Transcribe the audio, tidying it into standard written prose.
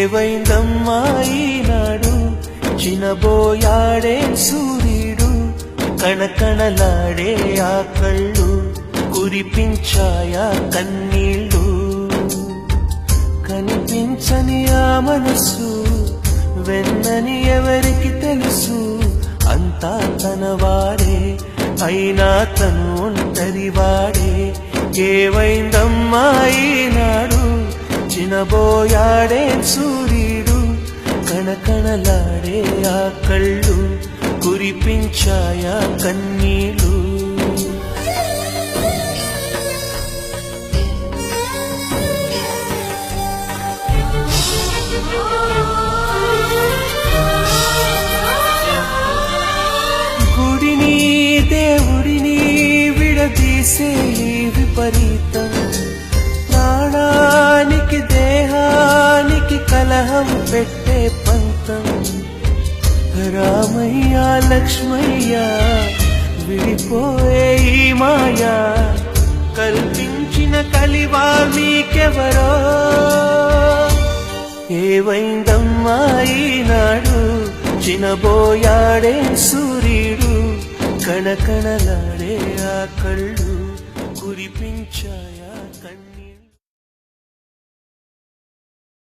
ఏవైందమ్మా ఈనాడు చినబోయాడే సూర్యుడు కణకణలాడే ఆ కళ్ళు కురిపించాయా కన్నీళ్ళు కనిపించని ఆ మనసు వెన్నని ఎవరికి తెలుసు అంతా తనవాడే అయినా తను ఒంటరివాడే ఏవైందమ్మా ఈనాడు చినబోయాడే సూర్యుడు కణకణలాడే ఆ కళ్ళు కురిపించాయా కన్నీళ్ళు గుడిని దేవుడిని విడదీసే ఈ విపరీతం ప్రాణానికి దేహానికి కలహం పెట్టే పంతం రామయ్య లక్ష్మయ్య విడిపోయే ఈ మాయా కల్పించిన కలివా మీకెవరో ఏవైందమ్మా ఈనాడు చినబోయాడే సూర్యుడు కణకణలాడే ఆ కళ్ళు కురిపించాయి